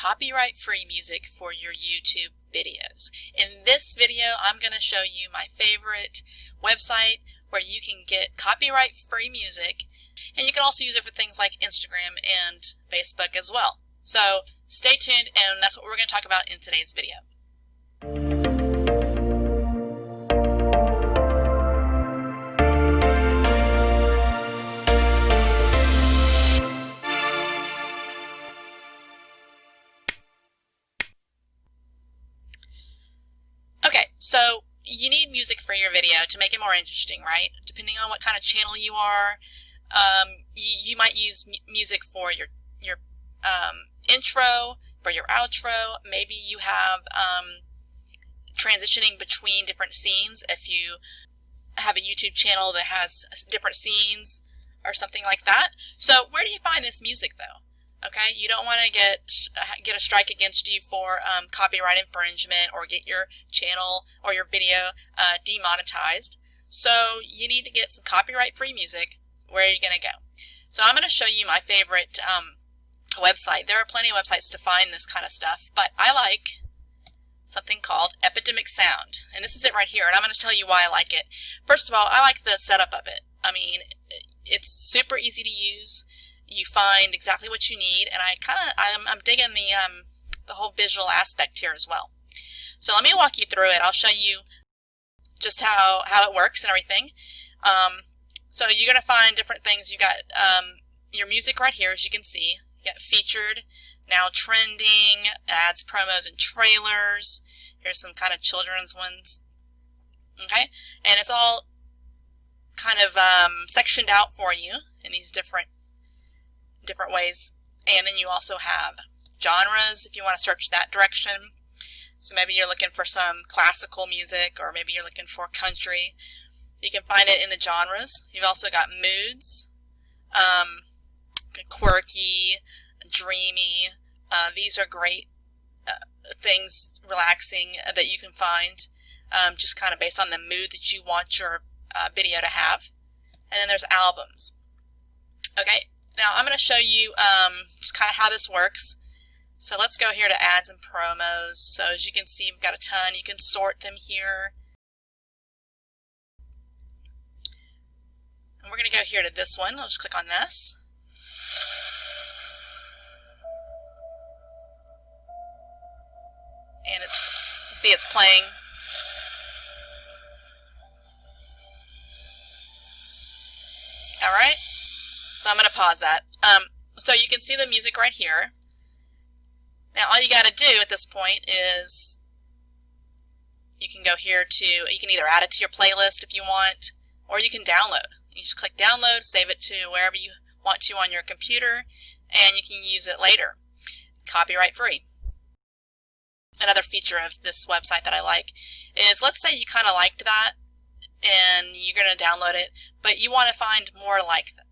copyright-free music for your YouTube videos. In this video, I'm going to show you my favorite website where you can get copyright-free music, and you can also use it for things like Instagram and Facebook as well. So stay tuned, and that's what we're going to talk about in today's video. Okay, so you need music for your video to make it more interesting, right? Depending on what kind of channel you are, you might use music for your intro, for your outro. Maybe you have transitioning between different scenes. If you have a YouTube channel that has different scenes or something like that. So where do you find this music though? Okay, you don't want to get a strike against you for copyright infringement or get your channel or your video demonetized. So you need to get some copyright-free music. Where are you going to go? So I'm going to show you my favorite website. There are plenty of websites to find this kind of stuff, but I like something called Epidemic Sound. And this is it right here, and I'm going to tell you why I like it. First of all, I like the setup of it. I mean, it's super easy to use. You find exactly what you need, and I'm digging the whole visual aspect here as well. So let me walk you through it. I'll show you just how it works and everything. So you're going to find different things. You got your music right here, as you can see. You got featured, now trending, ads, promos, and trailers. Here's some kind of children's ones. Okay, and it's all kind of sectioned out for you in these different ways. And then you also have genres if you want to search that direction. So maybe you're looking for some classical music, or maybe you're looking for country. You can find it in the genres. You've also got moods, quirky, dreamy. These are great things, relaxing, that you can find just kind of based on the mood that you want your video to have. And then there's albums. Okay. Now I'm going to show you just kind of how this works. So let's go here to ads and promos. So as you can see, we've got a ton. You can sort them here. And we're going to go here to this one. I'll just click on this. And you see it's playing. All right. So I'm going to pause that. So you can see the music right here. Now all you got to do at this point is you can go here to, you can either add it to your playlist if you want, or you can download. You just click download, save it to wherever you want to on your computer, and you can use it later. Copyright free. Another feature of this website that I like is, let's say you kind of liked that and you're going to download it, but you want to find more like that.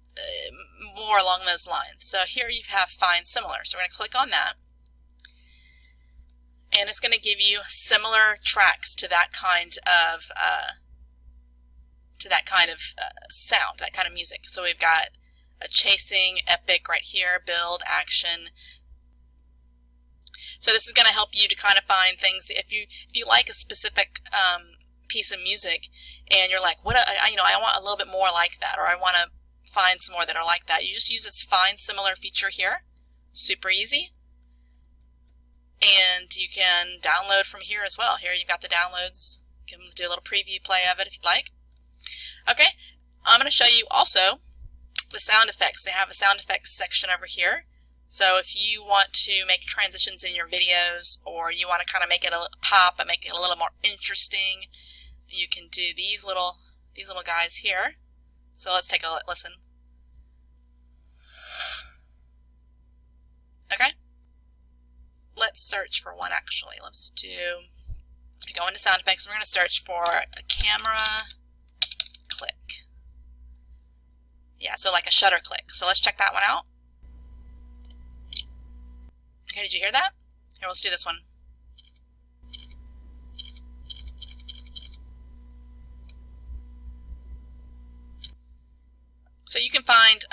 More along those lines. So here you have find similar. So we're going to click on that, and it's going to give you similar tracks to that kind of sound, that kind of music. So we've got a chasing, epic right here, build, action. So this is going to help you to kind of find things. If you like a specific piece of music and you're like, I want a little bit more like that, or I want to find some more that are like that, you just use this find similar feature here. Super easy. And you can download from here as well. Here you've got the downloads. You can do a little preview play of it if you'd like. Okay, I'm going to show you also the sound effects. They have a sound effects section over here. So if you want to make transitions in your videos, or you want to kind of make it a pop and make it a little more interesting, you can do these little guys here. So let's take a listen. Okay. Let's search for one actually. Let's go into sound effects. We're going to search for a camera click. Yeah, so like a shutter click. So let's check that one out. Okay, did you hear that? Here, let's do this one. So you can find,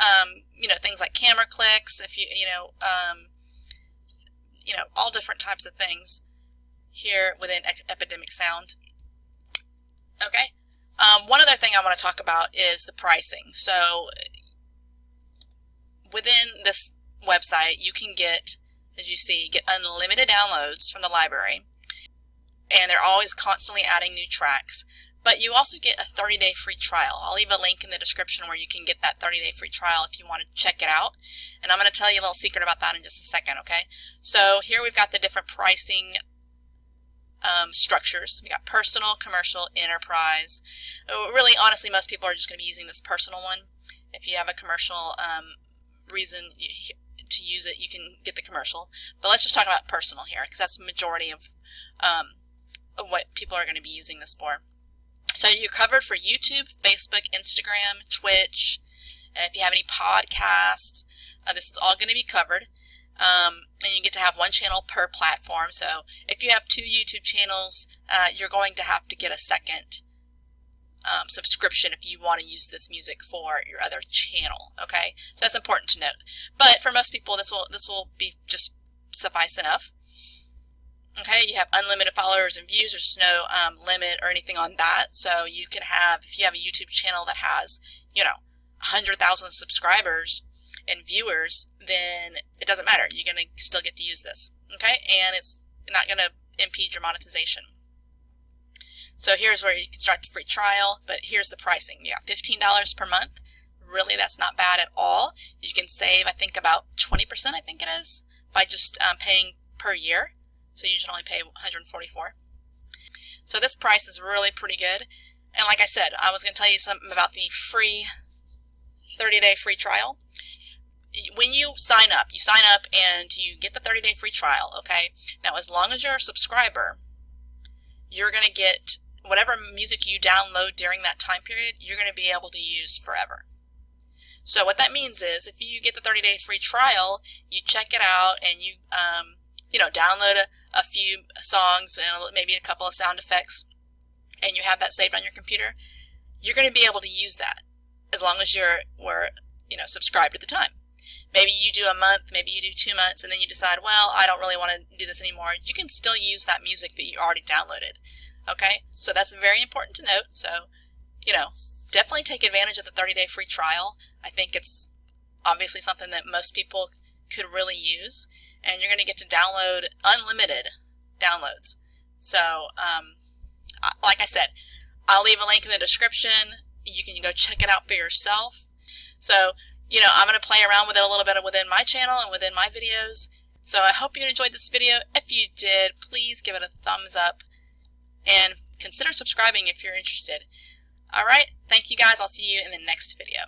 things like camera clicks, if all different types of things here within Epidemic Sound. Okay. One other thing I want to talk about is the pricing. So within this website, you can get, as you see, get unlimited downloads from the library, and they're always constantly adding new tracks. But you also get a 30-day free trial. I'll leave a link in the description where you can get that 30-day free trial if you want to check it out. And I'm going to tell you a little secret about that in just a second, okay? So here we've got the different pricing structures. We got personal, commercial, enterprise. Really, honestly, most people are just going to be using this personal one. If you have a commercial reason to use it, you can get the commercial. But let's just talk about personal here, because that's the majority of what people are going to be using this for. So you're covered for YouTube, Facebook, Instagram, Twitch, and if you have any podcasts, this is all going to be covered. And you get to have one channel per platform. So if you have 2 YouTube channels, you're going to have to get a second subscription if you want to use this music for your other channel. Okay, so that's important to note. But for most people, this will be just suffice enough. Okay, you have unlimited followers and views. There's no limit or anything on that. So you can have, if you have a YouTube channel that has, 100,000 subscribers and viewers, then it doesn't matter. You're going to still get to use this. Okay, and it's not going to impede your monetization. So here's where you can start the free trial, but here's the pricing. You got $15 per month. Really, that's not bad at all. You can save, I think, about 20%, I think it is, by just paying per year. So you should only pay $144. So this price is really pretty good. And like I said, I was going to tell you something about the free 30-day free trial. When you sign up and you get the 30-day free trial, okay? Now, as long as you're a subscriber, you're going to get whatever music you download during that time period, you're going to be able to use forever. So what that means is if you get the 30-day free trial, you check it out and you download a few songs and maybe a couple of sound effects, and you have that saved on your computer, you're going to be able to use that as long as were subscribed at the time. Maybe you do a month, maybe you do 2 months, and then you decide, well, I don't really want to do this anymore. You can still use that music that you already downloaded. Okay, so that's very important to note. So, definitely take advantage of the 30-day free trial. I think it's obviously something that most people could really use, and you're going to get to download unlimited downloads. So, like I said, I'll leave a link in the description. You can go check it out for yourself. So, I'm going to play around with it a little bit within my channel and within my videos. So I hope you enjoyed this video. If you did, please give it a thumbs up and consider subscribing if you're interested. All right, thank you guys. I'll see you in the next video.